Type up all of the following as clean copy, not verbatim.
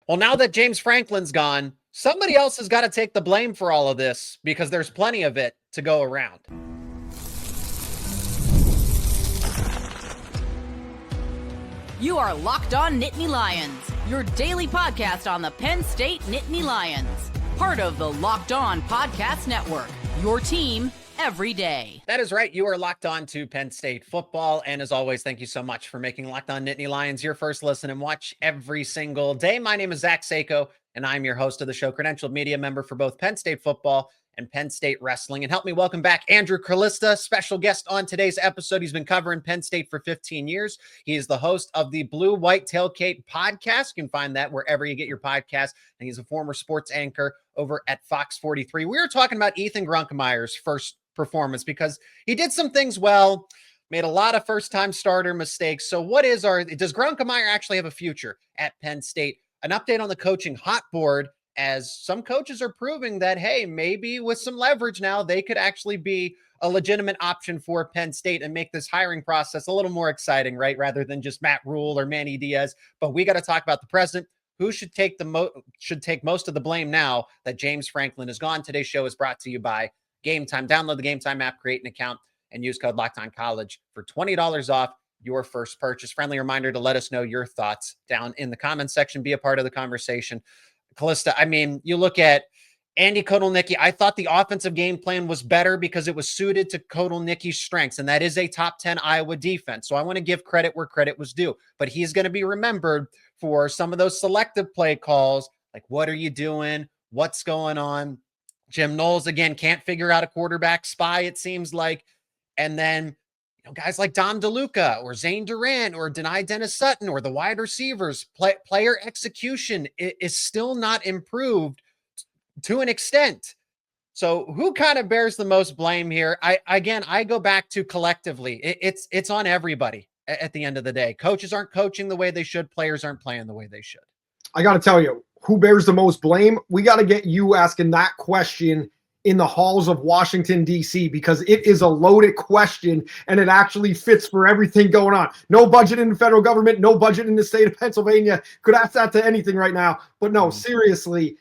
Well, now that James Franklin's gone, somebody else has got to take the blame for all of this because there's plenty of it to go around. You are Locked On Nittany Lions, your daily podcast on the Penn State Nittany Lions. Part of the Locked On Podcast Network, your team every day. That is right. You are locked on to Penn State football. And as always, thank you so much for making Locked On Nittany Lions your first listen and watch every single day. My name is Zach Seyko, and I'm your host of the show, credentialed media member for both Penn State football and Penn State wrestling. And help me welcome back Andrew Kalista, special guest on today's episode. He's been covering Penn State for 15 years. He is the host of the Blue White Tailgate podcast. You can find that wherever you get your podcast. And he's a former sports anchor over at Fox 43. We were talking about Ethan Grunkemeyer's first performance because he did some things well, made a lot of first-time starter mistakes. So does Grunkemeyer actually have a future at Penn State? An update on the coaching hot board, as some coaches are proving that, hey, maybe with some leverage now, they could actually be a legitimate option for Penn State and make this hiring process a little more exciting, right? Rather than just Matt Rhule or Manny Diaz. But we got to talk about the president. Who should take most of the blame now that James Franklin is gone? Today's show is brought to you by Game Time. Download the Game Time app, create an account, and use code LOCKEDONCollege for $20 off your first purchase. Friendly reminder to let us know your thoughts down in the comments section. Be a part of the conversation. Kalista, I mean, you look at Andy Kotelnicki. I thought the offensive game plan was better because it was suited to Kotelnicki's strengths, and that is a top 10 Iowa defense. So I want to give credit where credit was due, but he's going to be remembered for some of those selective play calls, like what are you doing? What's going on? Jim Knowles, again, can't figure out a quarterback spy, it seems like. And then, guys like Dom DeLuca or Zane Durant or Denai Dennis Sutton or the wide receivers, player execution is still not improved to an extent. So who kind of bears the most blame here? I go back to collectively. It's on everybody at the end of the day. Coaches aren't coaching the way they should. Players aren't playing the way they should. I got to tell you, who bears the most blame? We got to get you asking that question in the halls of Washington, D.C., because it is a loaded question and it actually fits for everything going on. No budget in the federal government, no budget in the state of Pennsylvania. Could ask that to anything right now. But no, seriously,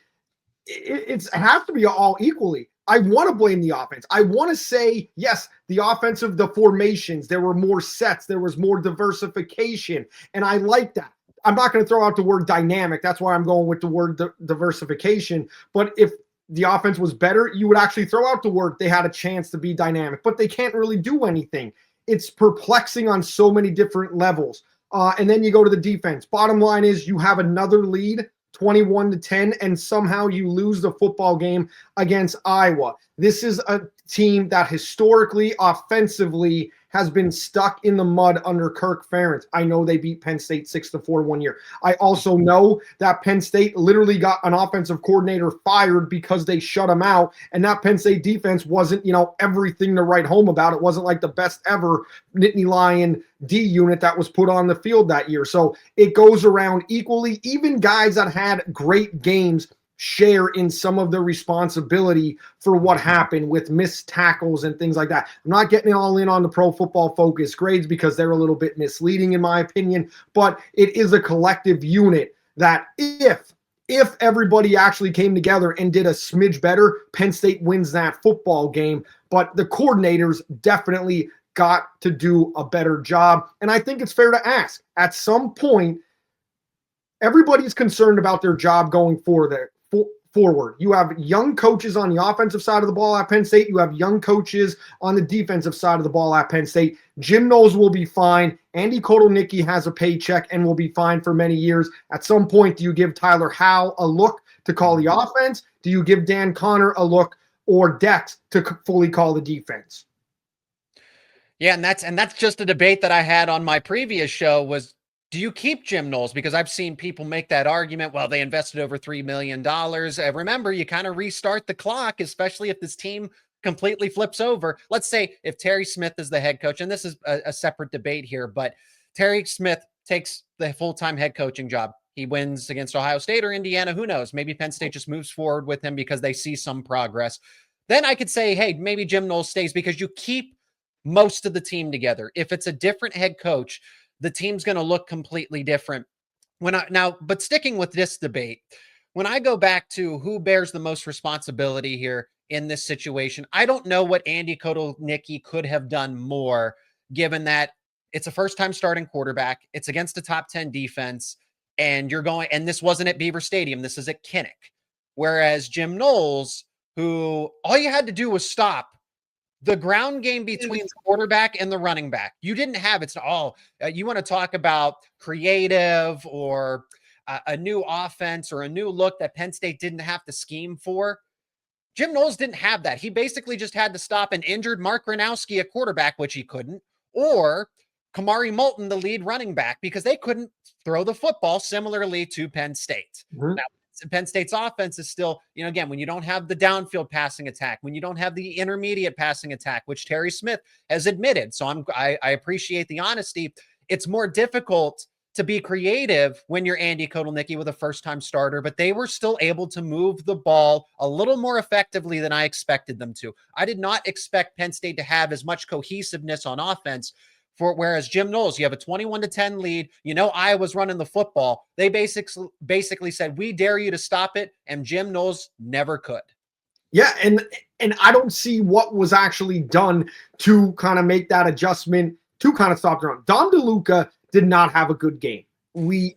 it has to be all equally. I want to blame the offense. I want to say, yes, the offensive, the formations, there were more sets, there was more diversification, and I like that. I'm not going to throw out the word dynamic. That's why I'm going with the word diversification. But if the offense was better, you would actually throw out the word they had a chance to be dynamic. But they can't really do anything. It's perplexing on so many different levels. And then you go to the defense. Bottom line is you have another lead, 21-10, and somehow you lose the football game against Iowa. This is a team that historically, offensively, has been stuck in the mud under Kirk Ferentz. I know they beat Penn State 6-4 one year. I also know that Penn State literally got an offensive coordinator fired because they shut him out, and that Penn State defense wasn't, everything to write home about. It wasn't like the best ever Nittany Lion D unit that was put on the field that year. So it goes around equally. Even guys that had great games share in some of the responsibility for what happened with missed tackles and things like that. I'm not getting all in on the Pro Football Focus grades because they're a little bit misleading in my opinion, but it is a collective unit that if everybody actually came together and did a smidge better, Penn State wins that football game. But the coordinators definitely got to do a better job. And I think it's fair to ask, at some point, everybody's concerned about their job going forward. You have young coaches on the offensive side of the ball at Penn State. You have young coaches on the defensive side of the ball at Penn State. Jim Knowles will be fine. Andy Kotelnicki has a paycheck and will be fine for many years. At some point, do you give Tyler Howe a look to call the offense? Do you give Dan Connor a look or Dex to fully call the defense? Yeah, and that's just a debate that I had on my previous show was, do you keep Jim Knowles? Because I've seen people make that argument. Well, they invested over $3 million. Remember, you kind of restart the clock, especially if this team completely flips over. Let's say if Terry Smith is the head coach, and this is a separate debate here, but Terry Smith takes the full-time head coaching job. He wins against Ohio State or Indiana. Who knows? Maybe Penn State just moves forward with him because they see some progress. Then I could say, hey, maybe Jim Knowles stays because you keep most of the team together. If it's a different head coach, the team's going to look completely different. But sticking with this debate, when I go back to who bears the most responsibility here in this situation, I don't know what Andy Kotelnicki could have done more, given that it's a first-time starting quarterback, it's against a top 10 defense, and this wasn't at Beaver Stadium, this is at Kinnick. Whereas Jim Knowles, who all you had to do was stop the ground game between the quarterback and the running back. You didn't have it's all you want to talk about creative or a new offense or a new look that Penn State didn't have to scheme for. Jim Knowles didn't have that. He basically just had to stop an injured Mark Gronowski at quarterback, which he couldn't, or Kamari Moulton, the lead running back, because they couldn't throw the football similarly to Penn State. Mm-hmm. Now, Penn State's offense is still, again, when you don't have the downfield passing attack, when you don't have the intermediate passing attack, which Terry Smith has admitted. So I appreciate the honesty. It's more difficult to be creative when you're Andy Kotelnicki with a first-time starter, but they were still able to move the ball a little more effectively than I expected them to. I did not expect Penn State to have as much cohesiveness on offense. Whereas Jim Knowles, you have a 21-10 lead. Iowa's running the football. They basically said, we dare you to stop it, and Jim Knowles never could. Yeah, and I don't see what was actually done to kind of make that adjustment to kind of stop the run. Don DeLuca did not have a good game. We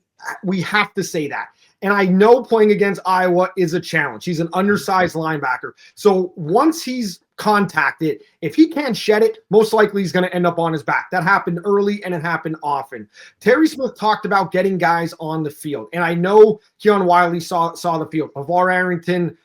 have to say that. And I know playing against Iowa is a challenge. He's an undersized linebacker. So once he's contacted, if he can't shed it, most likely he's going to end up on his back. That happened early and it happened often. Terry Smith talked about getting guys on the field. And I know Keon Wiley saw the field. Pavar Arrington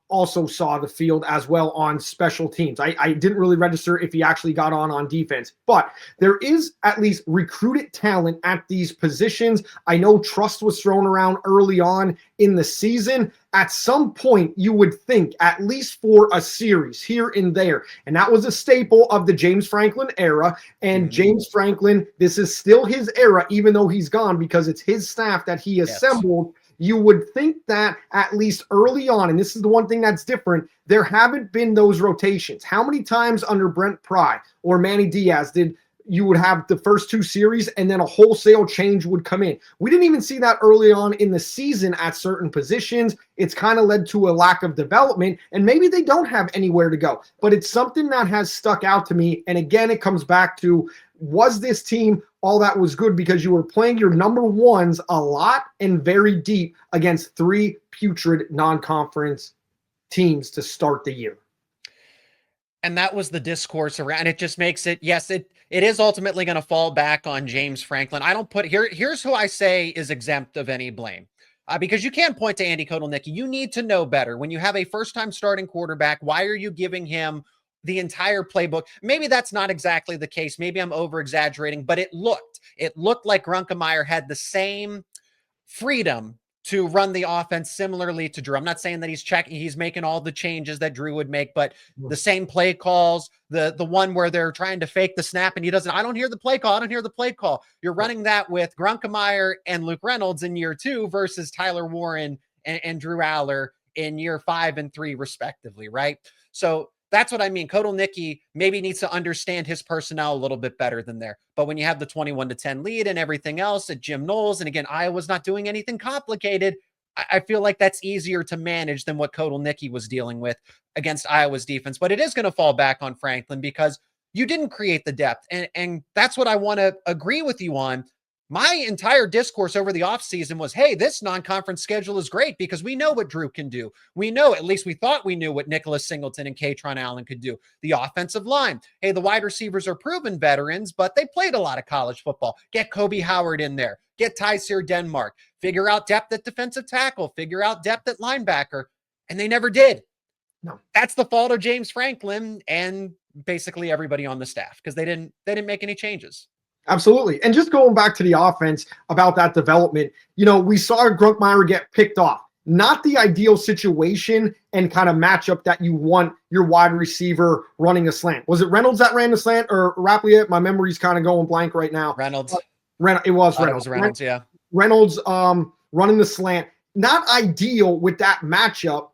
also saw the field as well on special teams. I didn't really register if he actually got on defense, but there is at least recruited talent at these positions. I know trust was thrown around early on in the season. At some point, you would think, at least for a series here and there, and that was a staple of the James Franklin era. And James Franklin, this is still his era, even though he's gone, because it's his staff that he assembled. Yes. You would think that at least early on, and this is the one thing that's different, there haven't been those rotations. How many times under Brent Pry or Manny Diaz did you would have the first two series and then a wholesale change would come in? We didn't even see that early on in the season at certain positions. It's kind of led to a lack of development, and maybe they don't have anywhere to go. But it's something that has stuck out to me. And again, it comes back to, was this team all that was good because you were playing your number ones a lot and very deep against three putrid non-conference teams to start the year? And that was the discourse around. It just makes it, yes, it is ultimately going to fall back on James Franklin. I don't put here's who I say is exempt of any blame. Because you can't point to Andy Kotelnicki. You need to know better. When you have a first-time starting quarterback, why are you giving him the entire playbook? Maybe that's not exactly the case. Maybe I'm over-exaggerating, but it looked like Grunkemeyer had the same freedom to run the offense similarly to Drew. I'm not saying that he's making all the changes that Drew would make, but the same play calls, the one where they're trying to fake the snap and he doesn't, I don't hear the play call. You're running that with Grunkemeyer and Luke Reynolds in year 2 versus Tyler Warren and Drew Aller in year 5 and 3 respectively, right? So that's what I mean. Kotelnicki maybe needs to understand his personnel a little bit better than there. But when you have the 21-10 lead and everything else at Jim Knowles, and again, Iowa's not doing anything complicated, I feel like that's easier to manage than what Kotelnicki was dealing with against Iowa's defense. But it is going to fall back on Franklin because you didn't create the depth. And that's what I want to agree with you on. My entire discourse over the offseason was, hey, this non-conference schedule is great because we know what Drew can do. We know, at least we thought we knew what Nicholas Singleton and Katron Allen could do. The offensive line. Hey, the wide receivers are proven veterans, but they played a lot of college football. Get Kobe Howard in there. Get Tyseer Denmark. Figure out depth at defensive tackle. Figure out depth at linebacker. And they never did. No. That's the fault of James Franklin and basically everybody on the staff because they didn't make any changes. Absolutely. And just going back to the offense about that development, we saw Grunkemeyer get picked off. Not the ideal situation and kind of matchup that you want your wide receiver running a slant. Was it Reynolds that ran the slant or Rapplier? My memory's kind of going blank right now. Reynolds. It was Reynolds. It was Reynolds, yeah. Reynolds running the slant. Not ideal with that matchup.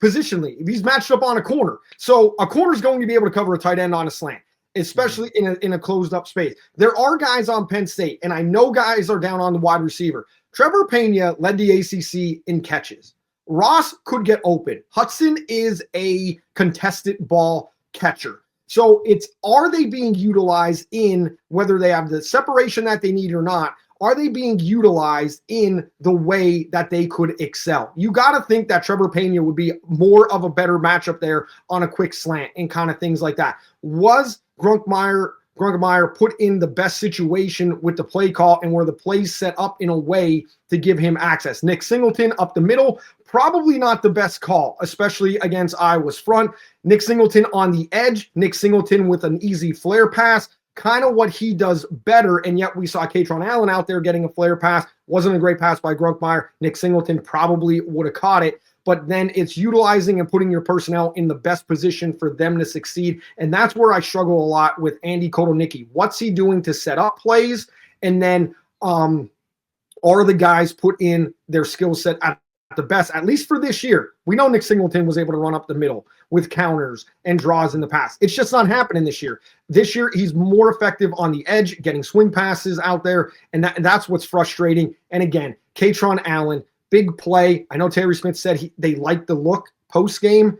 Positionally, he's matched up on a corner. So a corner's going to be able to cover a tight end on a slant. especially in a closed up space. There are guys on Penn State, and I know guys are down on the wide receiver. Trevor Pena led the ACC in catches. Ross could get open. Hudson is a contested ball catcher. So are they being utilized in whether they have the separation that they need or not? Are they being utilized in the way that they could excel? You got to think that Trevor Pena would be more of a better matchup there on a quick slant and kind of things like that. Was Grunkemeyer put in the best situation with the play call and where the play's set up in a way to give him access? Nick Singleton up the middle, probably not the best call, especially against Iowa's front. Nick Singleton on the edge, Nick Singleton with an easy flare pass, kind of what he does better, and yet we saw Katron Allen out there getting a flare pass. Wasn't a great pass by Grunkemeyer. Nick Singleton probably would have caught it, but then it's utilizing and putting your personnel in the best position for them to succeed, and that's where I struggle a lot with Andy Kotelnicki. What's he doing to set up plays, and then are the guys put in their skill set at the best, at least for this year? We know Nick Singleton was able to run up the middle with counters and draws in the past. It's just not happening this year. This year, he's more effective on the edge, getting swing passes out there, and that's what's frustrating. And again, Katron Allen, big play. I know Terry Smith said they liked the look post-game.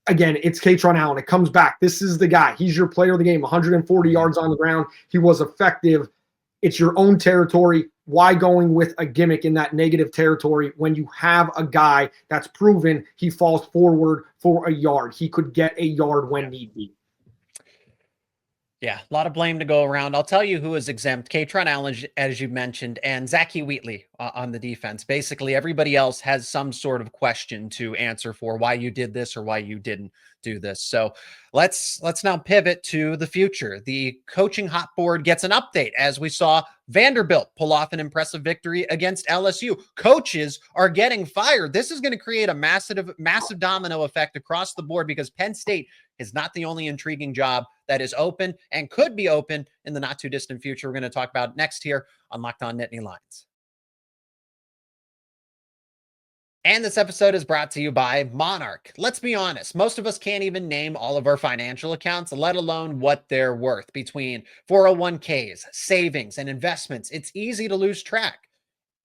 Again, it's Katron Allen. It comes back. This is the guy. He's your player of the game, 140 yards on the ground. He was effective. It's your own territory. Why going with a gimmick in that negative territory when you have a guy that's proven he falls forward for a yard? He could get a yard when need be. Yeah, a lot of blame to go around. I'll tell you who is exempt. Katron Allen, as you mentioned, and Zachy Wheatley on the defense. Basically, everybody else has some sort of question to answer for why you did this or why you didn't do this. So let's now pivot to the future. The coaching hot board gets an update as we saw Vanderbilt pull off an impressive victory against LSU. Coaches are getting fired. This is going to create a massive domino effect across the board because Penn State is not the only intriguing job that is open and could be open in the not too distant future. We're going to talk about next here on Locked On Nittany Lions. And this episode is brought to you by Monarch. Let's be honest, most of us can't even name all of our financial accounts, let alone what they're worth. Between 401ks, savings, and investments, it's easy to lose track.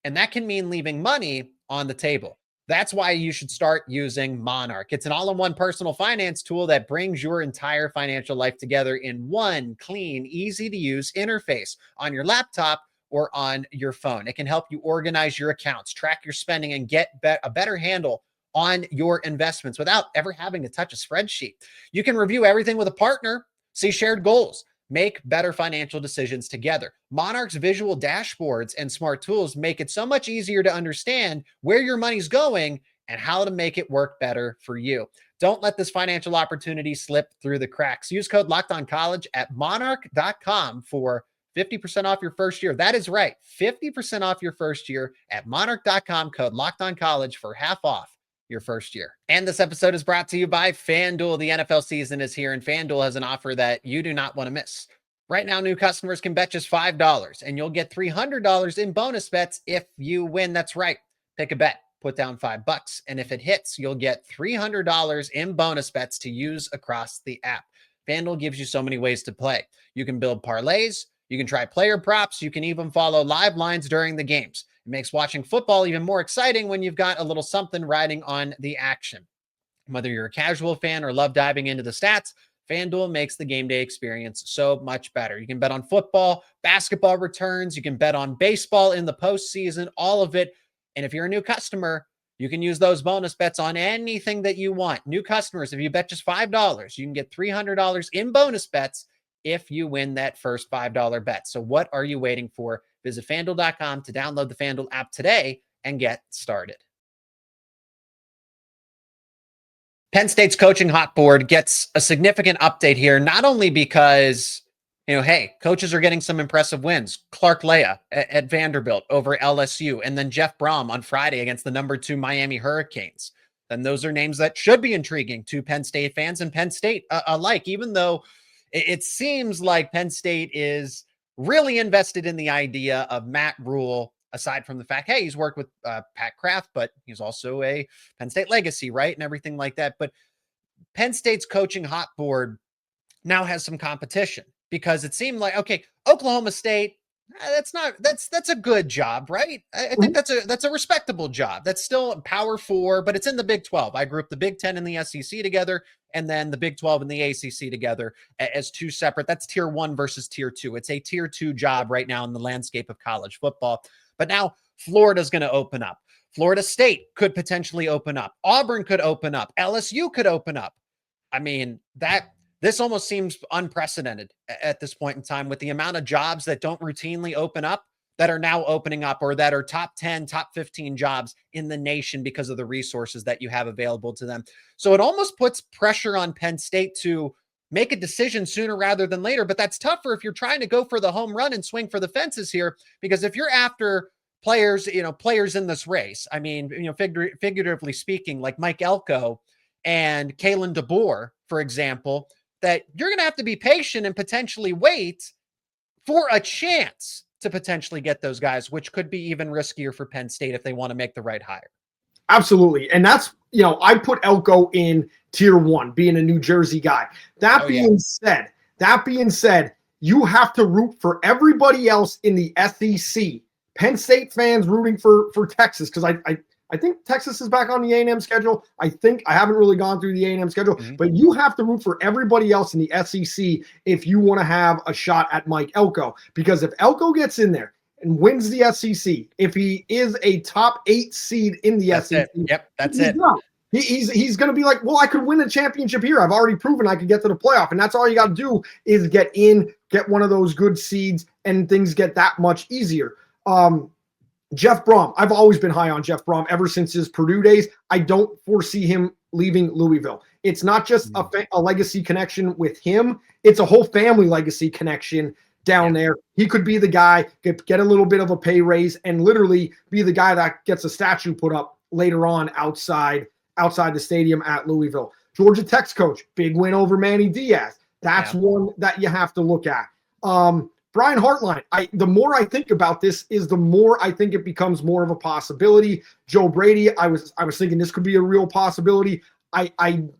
And that can mean leaving money on the table. That's why you should start using Monarch. It's an all-in-one personal finance tool that brings your entire financial life together in one clean, easy-to-use interface on your laptop or on your phone. It can help you organize your accounts, track your spending, and get a better handle on your investments without ever having to touch a spreadsheet. You can review everything with a partner, see shared goals, make better financial decisions together. Monarch's visual dashboards and smart tools make it so much easier to understand where your money's going and how to make it work better for you. Don't let this financial opportunity slip through the cracks. Use code LOCKEDONCollege at monarch.com for 50% off your first year. That is right. 50% off your first year at monarch.com, code LOCKEDONCollege for half off your first year. And this episode is brought to you by FanDuel. The NFL season is here, and FanDuel has an offer that you do not want to miss. Right now, new customers can bet just $5, and you'll get $300 in bonus bets if you win. That's right. Pick a bet, put down $5, and if it hits, you'll get $300 in bonus bets to use across the app. FanDuel gives you so many ways to play. You can build parlays. You can try player props. You can even follow live lines during the games. It makes watching football even more exciting when you've got a little something riding on the action. Whether you're a casual fan or love diving into the stats, FanDuel makes the game day experience so much better. You can bet on football, basketball returns. You can bet on baseball in the postseason, all of it. And if you're a new customer, you can use those bonus bets on anything that you want. New customers, if you bet just $5, you can get $300 in bonus bets if you win that first $5 bet. So what are you waiting for? Visit FanDuel.com to download the FanDuel app today and get started. Penn State's coaching hot board gets a significant update here, not only because, hey, coaches are getting some impressive wins. Clark Lea at Vanderbilt over LSU, and then Jeff Brohm on Friday against the number 2 Miami Hurricanes. Then those are names that should be intriguing to Penn State fans and Penn State alike, even though it seems like Penn State is really invested in the idea of Matt Rhule, aside from the fact, hey, he's worked with Pat Kraft, but he's also a Penn State legacy, right? And everything like that. But Penn State's coaching hot board now has some competition, because it seemed like, okay, Oklahoma State, that's a good job, right? I think that's a respectable job. That's still Power 4, but it's in the Big 12. I grouped the Big 10 and the SEC together, and then the Big 12 and the ACC together as two separate. That's tier 1 versus tier 2. It's a tier 2 job right now in the landscape of college football. But now Florida's going to open up. Florida State could potentially open up. Auburn could open up. LSU could open up. I mean, this almost seems unprecedented at this point in time, with the amount of jobs that don't routinely open up that are now opening up, or that are top 10, top 15 jobs in the nation because of the resources that you have available to them. So it almost puts pressure on Penn State to make a decision sooner rather than later. But that's tougher if you're trying to go for the home run and swing for the fences here, because if you're after players in this race, I mean, figuratively speaking, like Mike Elko and Kalen DeBoer, for example, that you're going to have to be patient and potentially wait for a chance to potentially get those guys, which could be even riskier for Penn State if they want to make the right hire. Absolutely. And that's, I put Elko in tier 1, being a New Jersey guy. That being said, you have to root for everybody else in the SEC. Penn State fans rooting for Texas, because I think Texas is back on the A&M schedule. I haven't really gone through the A&M schedule, but you have to root for everybody else in the SEC if you want to have a shot at Mike Elko. Because if Elko gets in there and wins the SEC, if he is a top 8 seed in the SEC, that's it. He's going to be like, well, I could win a championship here. I've already proven I could get to the playoff. And that's all you got to do is get in, get one of those good seeds, and things get that much easier. Jeff Brohm. I've always been high on Jeff Brohm ever since his Purdue days. I don't foresee him leaving Louisville. It's not just a legacy connection with him. It's a whole family legacy connection down there. He could be the guy, get a little bit of a pay raise, and literally be the guy that gets a statue put up later on outside the stadium at Louisville. Georgia Tech's coach, big win over Manny Diaz. That's one that you have to look at. Brian Hartline, the more I think about this, is the more I think it becomes more of a possibility. Joe Brady, I was thinking this could be a real possibility. I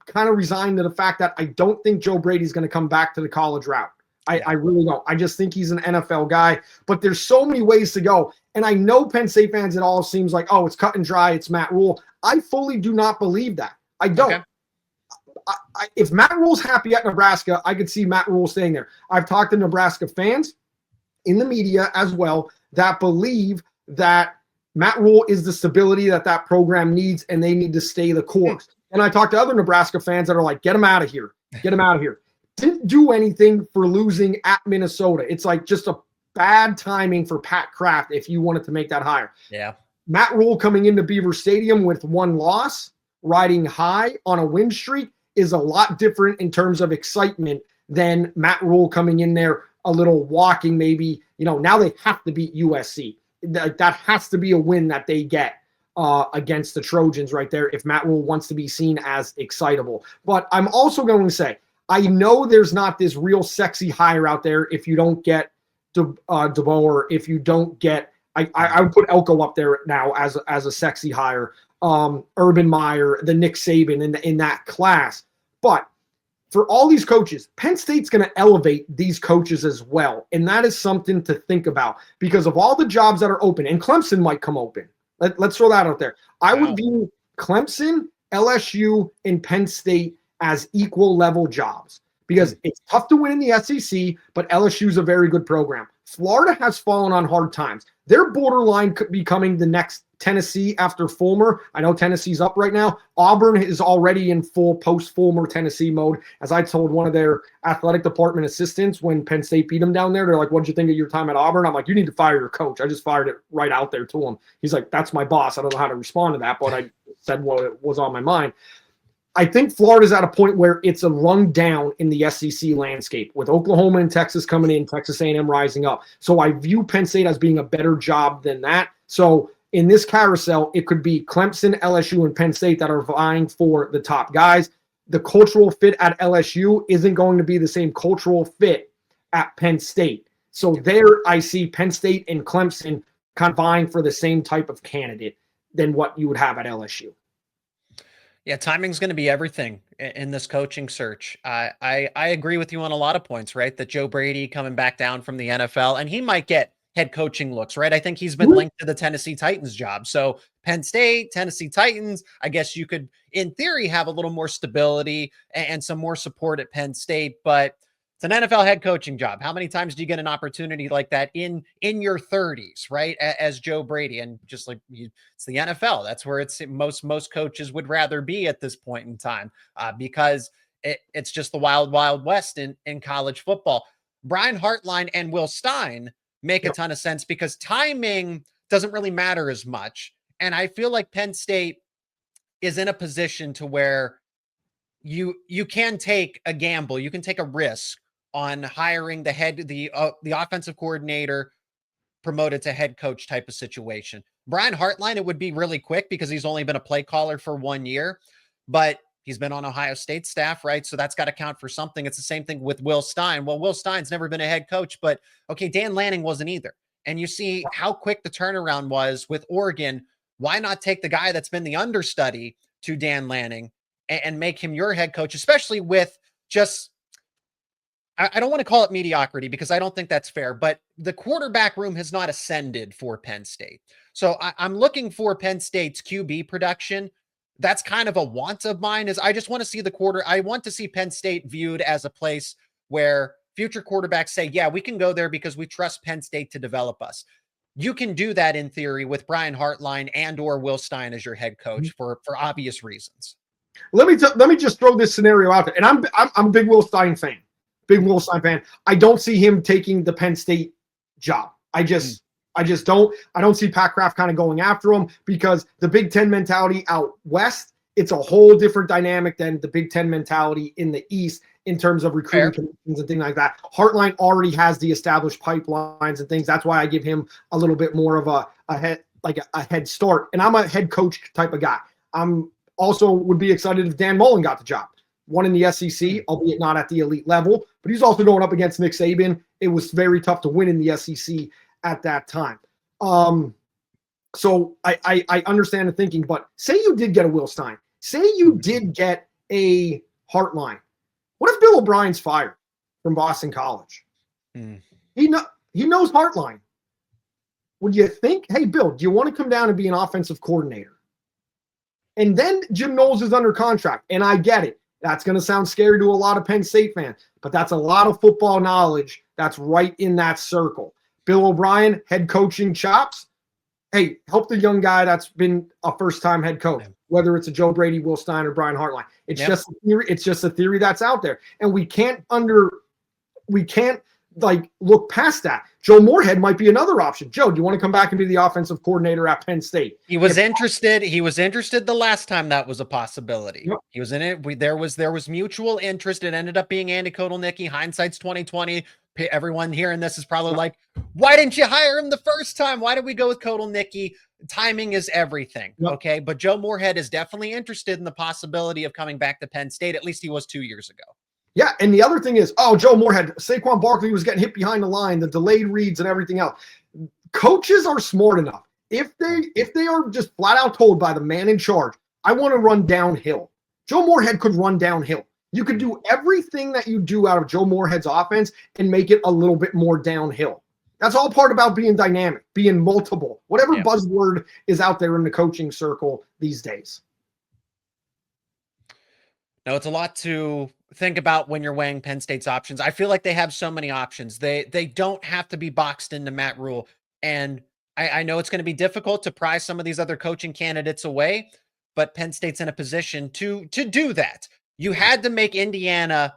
kind of resigned to the fact that I don't think Joe Brady's going to come back to the college route. I really don't. I just think he's an NFL guy. But there's so many ways to go. And I know Penn State fans, it all seems like, oh, it's cut and dry, it's Matt Rhule. I fully do not believe that. I don't. Okay. If Matt Rhule's happy at Nebraska, I could see Matt Rhule staying there. I've talked to Nebraska fans in the media as well that believe that Matt Rhule is the stability that program needs, and they need to stay the course. And I talked to other Nebraska fans that are like, get him out of here. Get him out of here. Didn't do anything for losing at Minnesota. It's like just a bad timing for Pat Kraft if you wanted to make that hire. Yeah. Matt Rhule coming into Beaver Stadium with 1 loss, riding high on a win streak, is a lot different in terms of excitement than Matt Rhule coming in there a little walking, maybe. Now they have to beat USC. That has to be a win that they get against the Trojans right there if Matt Rhule wants to be seen as excitable. But I'm also going to say, I know there's not this real sexy hire out there if you don't get DeBoer, if you don't get, I would put Elko up there now as a sexy hire, Urban Meyer, the Nick Saban in that class. But for all these coaches, Penn State's going to elevate these coaches as well. And that is something to think about because of all the jobs that are open. And Clemson might come open. Let's throw that out there. I would view Clemson, LSU, and Penn State as equal level jobs because it's tough to win in the SEC, but LSU is a very good program. Florida has fallen on hard times. They're borderline becoming the next Tennessee after Fulmer. I know Tennessee's up right now. Auburn is already in full post-Fulmer Tennessee mode. As I told one of their athletic department assistants when Penn State beat them down there, they're like, what'd you think of your time at Auburn? I'm like, you need to fire your coach. I just fired it right out there to him. He's like, that's my boss. I don't know how to respond to that, but I said what was on my mind. I think Florida's at a point where it's a run down in the SEC landscape with Oklahoma and Texas coming in, Texas A&M rising up. So I view Penn State as being a better job than that. So in this carousel, it could be Clemson, LSU, and Penn State that are vying for the top guys. The cultural fit at LSU isn't going to be the same cultural fit at Penn State. So there I see Penn State and Clemson kind of vying for the same type of candidate than what you would have at LSU. Yeah, timing's going to be everything in this coaching search. I agree with you on a lot of points, right? That Joe Brady coming back down from the NFL, and he might get head coaching looks, right? I think he's been linked to the Tennessee Titans job. So Penn State, Tennessee Titans, I guess you could, in theory, have a little more stability and some more support at Penn State, but it's an NFL head coaching job. How many times do you get an opportunity like that in your 30s, right? As Joe Brady, and just like it's the NFL. That's where it's most coaches would rather be at this point in time, because it's just the wild west in college football. Brian Hartline and Will Stein make a ton of sense because timing doesn't really matter as much, and I feel like Penn State is in a position to where you can take a gamble, you can take a risk on hiring the offensive coordinator promoted to head coach type of situation. Brian Hartline, it would be really quick because he's only been a play caller for 1 year, but he's been on Ohio State staff, right? So that's got to count for something. It's the same thing with Will Stein. Well, Will Stein's never been a head coach, but okay, Dan Lanning wasn't either. And you see how quick the turnaround was with Oregon. Why not take the guy that's been the understudy to Dan Lanning and make him your head coach, especially with just, I don't want to call it mediocrity because I don't think that's fair, but the quarterback room has not ascended for Penn State. So I'm looking for Penn State's QB production. That's kind of a want of mine, is I just want to see I want to see Penn State viewed as a place where future quarterbacks say, yeah, we can go there because we trust Penn State to develop us. You can do that in theory with Brian Hartline and or Will Stein as your head coach for obvious reasons. Let me just throw this scenario out there. And I'm a big Will Stein fan. Big Will Stein fan. I don't see him taking the Penn State job. I just don't. I don't see Pat Kraft kind of going after him because the Big Ten mentality out west, it's a whole different dynamic than the Big Ten mentality in the East in terms of recruiting connections and things like that. Hartline already has the established pipelines and things. That's why I give him a little bit more of a head start. And I'm a head coach type of guy. I'm also would be excited if Dan Mullen got the job. One in the SEC, albeit not at the elite level, but he's also going up against Nick Saban. It was very tough to win in the SEC at that time. So I understand the thinking, but say you did get a Will Stein. Say you did get a Hartline. What if Bill O'Brien's fired from Boston College? He knows Hartline. Would you think, hey, Bill, do you want to come down and be an offensive coordinator? And then Jim Knowles is under contract, and I get it. That's going to sound scary to a lot of Penn State fans, but that's a lot of football knowledge that's right in that circle. Bill O'Brien, head coaching chops. Hey, help the young guy that's been a first-time head coach, whether it's a Joe Brady, Will Stein, or Brian Hartline. It's just a theory. It's just a theory that's out there, and we can't look past that. Joe Moorhead might be another option. Joe, do you want to come back and be the offensive coordinator at Penn State? He was interested. He was interested the last time that was a possibility. Yep. He was in it. There was mutual interest. It ended up being Andy Kotelnicki. Hindsight's 2020. Everyone hearing this is probably like, why didn't you hire him the first time? Why did we go with Kotelnicki? Timing is everything. Yep. Okay. But Joe Moorhead is definitely interested in the possibility of coming back to Penn State. At least he was 2 years ago. Yeah, and the other thing is, Joe Moorhead, Saquon Barkley was getting hit behind the line, the delayed reads and everything else. Coaches are smart enough. If they are just flat out told by the man in charge, I want to run downhill. Joe Moorhead could run downhill. You could do everything that you do out of Joe Moorhead's offense and make it a little bit more downhill. That's all part about being dynamic, being multiple, whatever buzzword is out there in the coaching circle these days. No, it's a lot to think about when you're weighing Penn State's options. I feel like they have so many options. They don't have to be boxed into Matt Rhule. And I know it's going to be difficult to pry some of these other coaching candidates away, but Penn State's in a position to do that. You had to make Indiana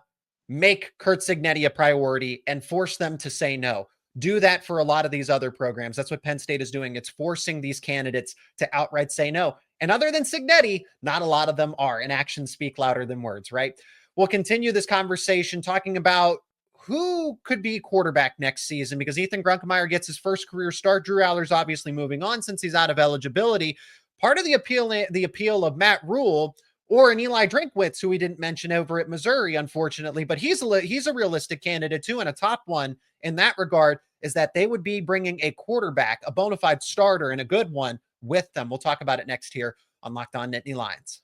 make Curt Cignetti a priority and force them to say no. Do that for a lot of these other programs. That's what Penn State is doing. It's forcing these candidates to outright say no. And other than Cignetti, not a lot of them are, and actions speak louder than words, right? We'll continue this conversation talking about who could be quarterback next season because Ethan Grunkemeyer gets his first career start. Drew Aller's obviously moving on since he's out of eligibility. Part of the appeal of Matt Rhule or an Eli Drinkwitz, who we didn't mention over at Missouri, unfortunately, but he's a realistic candidate too, and a top one in that regard, is that they would be bringing a quarterback, a bona fide starter and a good one with them. We'll talk about it next here on Locked On Nittany Lions.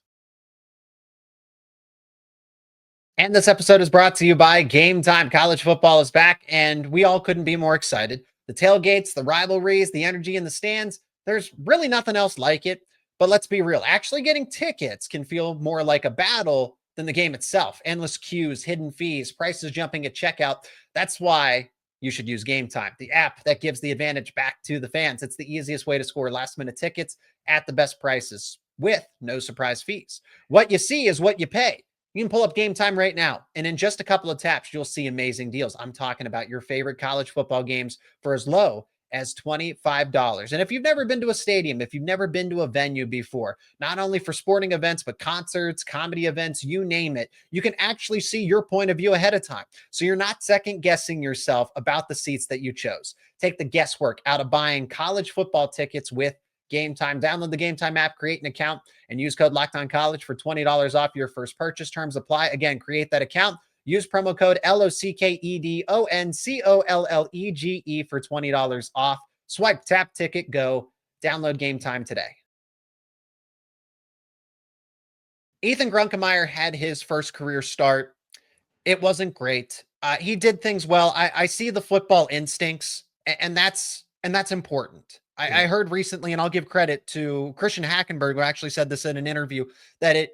And this episode is brought to you by Game Time. College football is back, and we all couldn't be more excited. The tailgates, the rivalries, the energy in the stands, there's really nothing else like it. But let's be real. Actually getting tickets can feel more like a battle than the game itself. Endless queues, hidden fees, prices jumping at checkout. That's why you should use Game Time, the app that gives the advantage back to the fans. It's the easiest way to score last-minute tickets at the best prices with no surprise fees. What you see is what you pay. You can pull up Game Time right now, and in just a couple of taps, you'll see amazing deals. I'm talking about your favorite college football games for as low as $25. And if you've never been to a stadium, if you've never been to a venue before, not only for sporting events, but concerts, comedy events, you name it, you can actually see your point of view ahead of time. So you're not second guessing yourself about the seats that you chose. Take the guesswork out of buying college football tickets with Game Time. Download the Game Time app, create an account, and use code LOCKEDONCollege for $20 off your first purchase. Terms apply. Again, create that account. Use promo code LOCKEDONCOLLEGE for $20 off. Swipe, tap, ticket, go. Download Game Time today. Ethan Grunkemeyer had his first career start. It wasn't great. He did things well. I see the football instincts, and that's important. I heard recently, and I'll give credit to Christian Hackenberg, who actually said this in an interview, that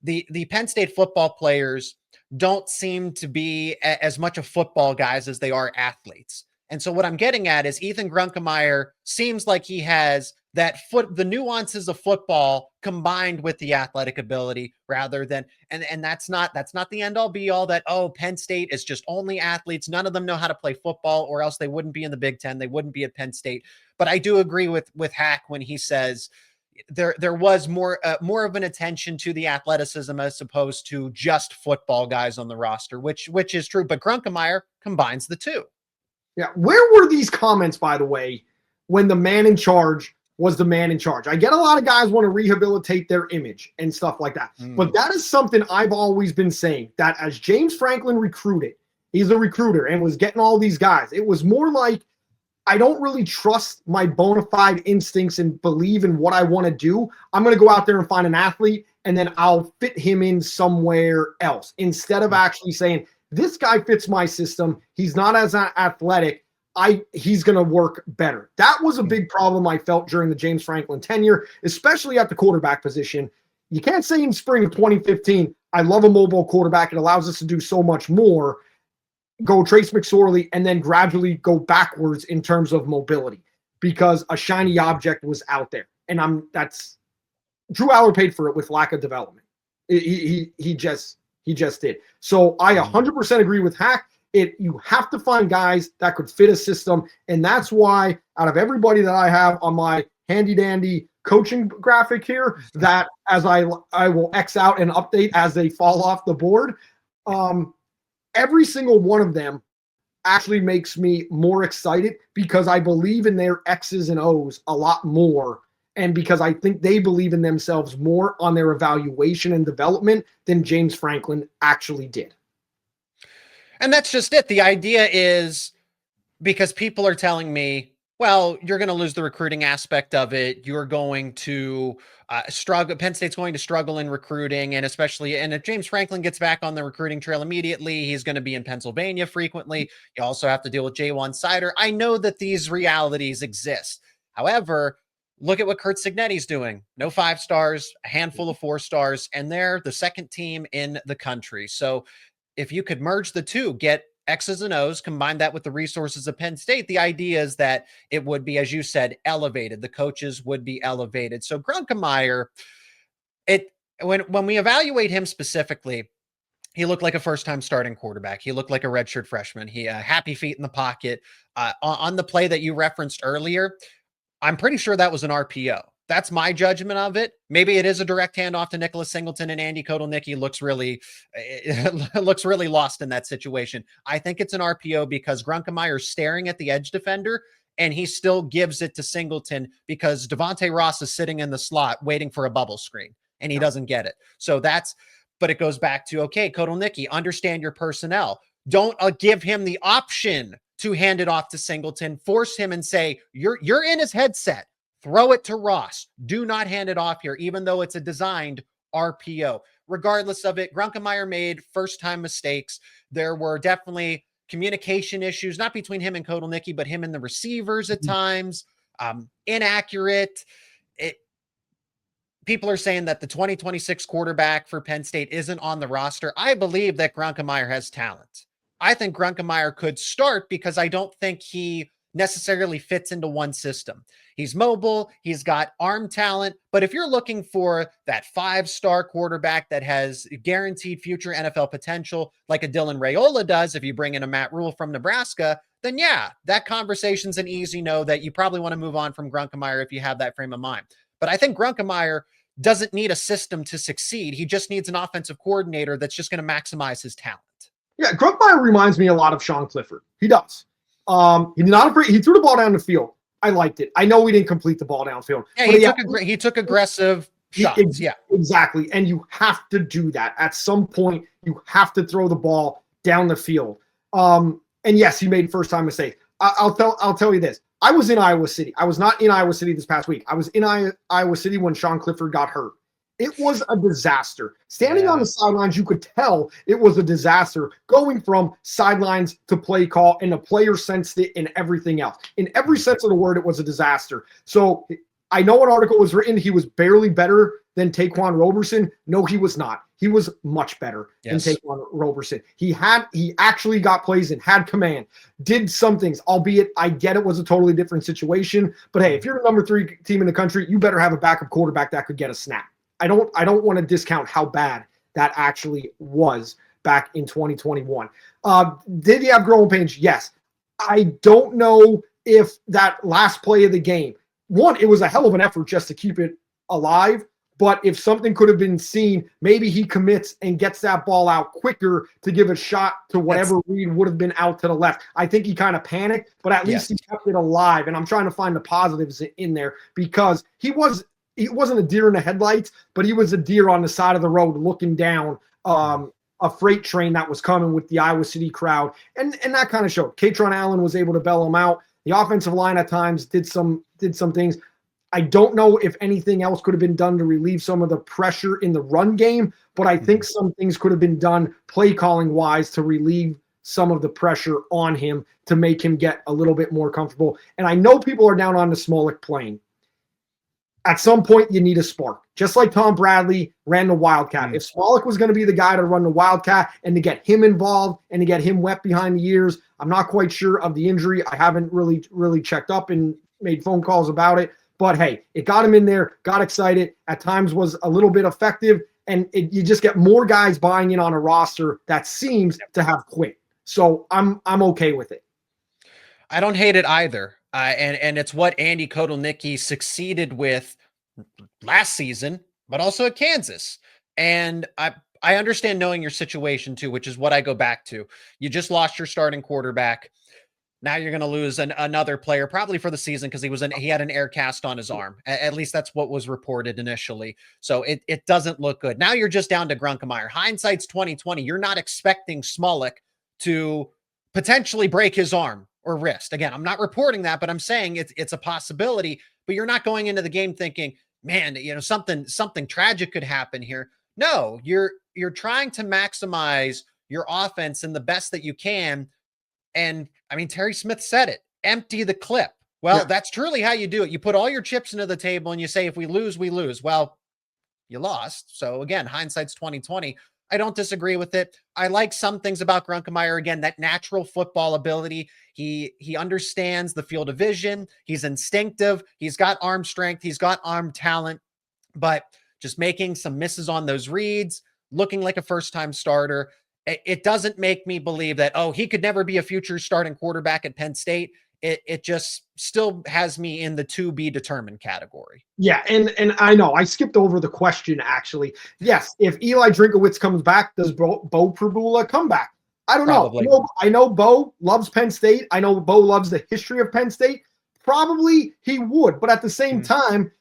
the Penn State football players don't seem to be as much of football guys as they are athletes. And so what I'm getting at is Ethan Grunkemeyer seems like he has the nuances of football combined with the athletic ability rather than, and that's not the end all be all that, oh, Penn State is just only athletes. None of them know how to play football, or else they wouldn't be in the Big Ten. They wouldn't be at Penn State. But I do agree with Hack when he says there was more of an attention to the athleticism as opposed to just football guys on the roster, which is true. But Grunkemeyer combines the two. Yeah. Where were these comments, by the way, when the man in charge was the man in charge? I get a lot of guys want to rehabilitate their image and stuff like that. But that is something I've always been saying, that as James Franklin recruited, he's a recruiter and was getting all these guys. It was more like, I don't really trust my bona fide instincts and believe in what I want to do. I'm going to go out there and find an athlete, and then I'll fit him in somewhere else, instead of actually saying, this guy fits my system. He's not as athletic. He's going to work better. That was a big problem I felt during the James Franklin tenure, especially at the quarterback position. You can't say in spring of 2015, I love a mobile quarterback. It allows us to do so much more. Go Trace McSorley and then gradually go backwards in terms of mobility, because a shiny object was out there. And that's Drew Aller paid for it with lack of development. He just did. So I 100% agree with Hack. You have to find guys that could fit a system. And that's why out of everybody that I have on my handy dandy coaching graphic here, that as I will X out and update as they fall off the board, every single one of them actually makes me more excited, because I believe in their X's and O's a lot more. And because I think they believe in themselves more on their evaluation and development than James Franklin actually did. And that's just it. The idea is, because people are telling me, well, you're going to lose the recruiting aspect of it. You're going to struggle. Penn State's going to struggle in recruiting, and if James Franklin gets back on the recruiting trail immediately, he's going to be in Pennsylvania frequently. You also have to deal with J1 Sider. I know that these realities exist. However, look at what Curt Cignetti's doing. No 5 stars, a handful of 4 stars, and they're the second team in the country. So if you could merge the two, get X's and O's, combine that with the resources of Penn State, the idea is that it would be, as you said, elevated. The coaches would be elevated. So Grunkemeyer, when we evaluate him specifically, he looked like a first-time starting quarterback. He looked like a redshirt freshman. He happy feet in the pocket. On the play that you referenced earlier, I'm pretty sure that was an RPO. That's my judgment of it. Maybe it is a direct handoff to Nicholas Singleton, and Andy Kotelnicki looks really lost in that situation. I think it's an RPO because Grunkemeyer's staring at the edge defender, and he still gives it to Singleton because Devontae Ross is sitting in the slot waiting for a bubble screen, and he doesn't get it. So but it goes back to, okay, Kotelnicki, understand your personnel. Don't give him the option to hand it off to Singleton. Force him and say, you're in his headset. Throw it to Ross. Do not hand it off here, even though it's a designed RPO. Regardless of it, Grunkemeyer made first-time mistakes. There were definitely communication issues, not between him and Kotelnicki, but him and the receivers at times, inaccurate. People are saying that the 2026 quarterback for Penn State isn't on the roster. I believe that Grunkemeyer has talent. I think Grunkemeyer could start because I don't think he necessarily fits into one system. He's mobile, he's got arm talent, but if you're looking for that 5-star quarterback that has guaranteed future NFL potential, like a Dylan Raiola does, if you bring in a Matt Rhule from Nebraska, then yeah, that conversation's an easy no that you probably want to move on from Grunkemeyer if you have that frame of mind. But I think Grunkemeyer doesn't need a system to succeed. He just needs an offensive coordinator that's just going to maximize his talent. Yeah, Grunkemeyer reminds me a lot of Sean Clifford. He does. He did not he threw the ball down the field. I liked it. I know we didn't complete the ball downfield. Yeah, he took aggressive shots. Yeah, exactly. And you have to do that. At some point, you have to throw the ball down the field. And yes, he made first-time mistakes. I'll tell you this. I was in Iowa City. I was not in Iowa City this past week. I was in Iowa City when Sean Clifford got hurt. It was a disaster. Standing on the sidelines, you could tell it was a disaster going from sidelines to play call, and the player sensed it and everything else. In every sense of the word, it was a disaster. So I know an article was written. He was barely better than Taquan Roberson. No, he was not. He was much better than Taquan Roberson. He actually got plays and had command, did some things, albeit I get it was a totally different situation. But hey, if you're the number 3 team in the country, you better have a backup quarterback that could get a snap. I don't want to discount how bad that actually was back in 2021. Did he have growing pains? Yes. I don't know if that last play of the game, one, it was a hell of an effort just to keep it alive. But if something could have been seen, maybe he commits and gets that ball out quicker to give a shot to whatever read would have been out to the left. I think he kind of panicked, but at least he kept it alive. And I'm trying to find the positives in there because he wasn't a deer in the headlights, but he was a deer on the side of the road looking down a freight train that was coming with the Iowa City crowd. And that kind of showed. Katron Allen was able to bail him out. The offensive line at times did some things. I don't know if anything else could have been done to relieve some of the pressure in the run game, but I think some things could have been done play calling wise to relieve some of the pressure on him to make him get a little bit more comfortable. And I know people are down on the Smolik plane. At some point, you need a spark. Just like Tom Bradley ran the Wildcat. If Smolik was going to be the guy to run the Wildcat and to get him involved and to get him wet behind the ears, I'm not quite sure of the injury. I haven't really checked up and made phone calls about it. But, hey, it got him in there, got excited, at times was a little bit effective, and you just get more guys buying in on a roster that seems to have quit. So I'm okay with it. I don't hate it either. And it's what Andy Kotelnicki succeeded with last season, but also at Kansas. And I understand knowing your situation too, which is what I go back to. You just lost your starting quarterback. Now you're going to lose another player probably for the season because he had an air cast on his arm. At least that's what was reported initially. So it doesn't look good. Now you're just down to Grunkemeyer. Hindsight's 2020. You're not expecting Smolik to potentially break his arm or wrist. Again, I'm not reporting that, but I'm saying it's a possibility, but you're not going into the game thinking, man, something tragic could happen here. No, you're trying to maximize your offense in the best that you can. And I mean, Terry Smith said it, empty the clip. Well, that's truly how you do it. You put all your chips into the table and you say, if we lose, we lose. Well, you lost. So again, hindsight's 2020. I don't disagree with it. I like some things about Grunkemeyer. Again, that natural football ability. He understands the field of vision. He's instinctive. He's got arm strength. He's got arm talent, but just making some misses on those reads, looking like a first-time starter. It doesn't make me believe that, he could never be a future starting quarterback at Penn State. It just still has me in the to be determined category. Yeah, and I know I skipped over the question, actually. Yes, if Eli Drinkwitz comes back, does Bo Prabula come back? I don't know. I know Bo loves Penn State. I know Bo loves the history of Penn State. Probably he would, but at the same time,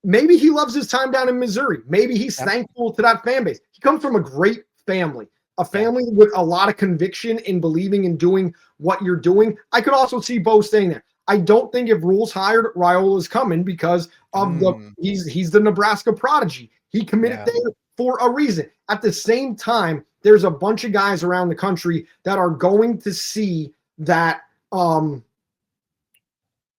maybe he loves his time down in Missouri. Maybe he's thankful to that fan base. He comes from a great family. A family with a lot of conviction in believing in doing what you're doing. I could also see Bo staying there. I don't think if Rhule's hired, Rhule is coming because of he's the Nebraska prodigy. He committed there for a reason. At the same time, there's a bunch of guys around the country that are going to see that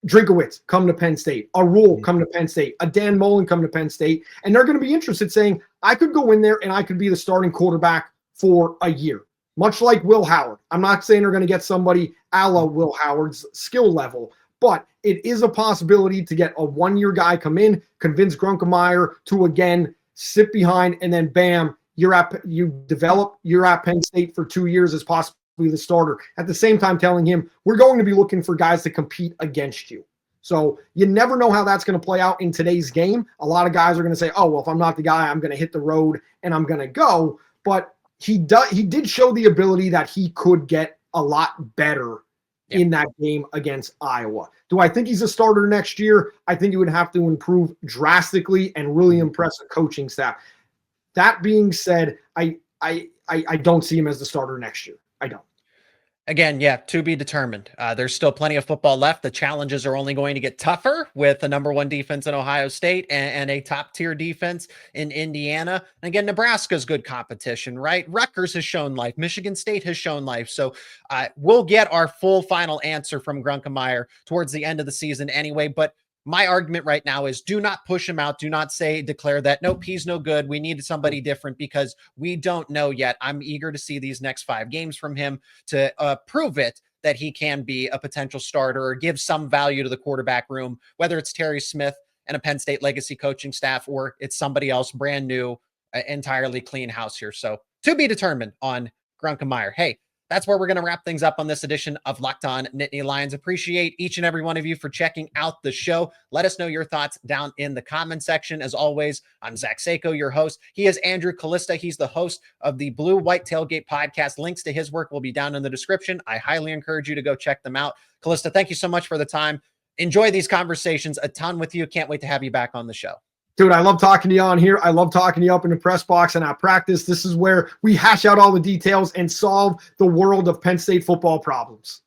Drinkwitz come to Penn State, a Rhule come to Penn State, a Dan Mullen come to Penn State, and they're going to be interested saying, I could go in there and I could be the starting quarterback for a year, much like Will Howard. I'm not saying they're going to get somebody a la Will Howard's skill level, but it is a possibility to get a one-year guy come in, convince Grunkemeyer to, again, sit behind, and then bam, you're at Penn State for 2 years as possibly the starter. At the same time, telling him, we're going to be looking for guys to compete against you. So you never know how that's going to play out in today's game. A lot of guys are going to say, oh, well, if I'm not the guy, I'm going to hit the road and I'm going to go. But he did show the ability that he could get a lot better in that game against Iowa. Do I think he's a starter next year? I think he would have to improve drastically and really impress a coaching staff. That being said, I don't see him as the starter next year. I don't. Again, yeah, to be determined. There's still plenty of football left. The challenges are only going to get tougher with the number one defense in Ohio State and a top-tier defense in Indiana. And again, Nebraska's good competition, right? Rutgers has shown life. Michigan State has shown life. So we'll get our full final answer from Grunkemeyer towards the end of the season anyway. But my argument right now is do not push him out. Do not declare that, nope, he's no good. We need somebody different, because we don't know yet. I'm eager to see these next 5 games from him to prove it that he can be a potential starter or give some value to the quarterback room, whether it's Terry Smith and a Penn State legacy coaching staff, or it's somebody else brand new, entirely clean house here. So to be determined on Grunkemeyer. Hey, that's where we're going to wrap things up on this edition of Locked On Nittany Lions. Appreciate each and every one of you for checking out the show. Let us know your thoughts down in the comment section. As always, I'm Zach Seyko, your host. He is Andrew Kalista. He's the host of the Blue White Tailgate podcast. Links to his work will be down in the description. I highly encourage you to go check them out. Kalista, thank you so much for the time. Enjoy these conversations a ton with you. Can't wait to have you back on the show. Dude, I love talking to you on here. I love talking to you up in the press box and at practice. This is where we hash out all the details and solve the world of Penn State football problems.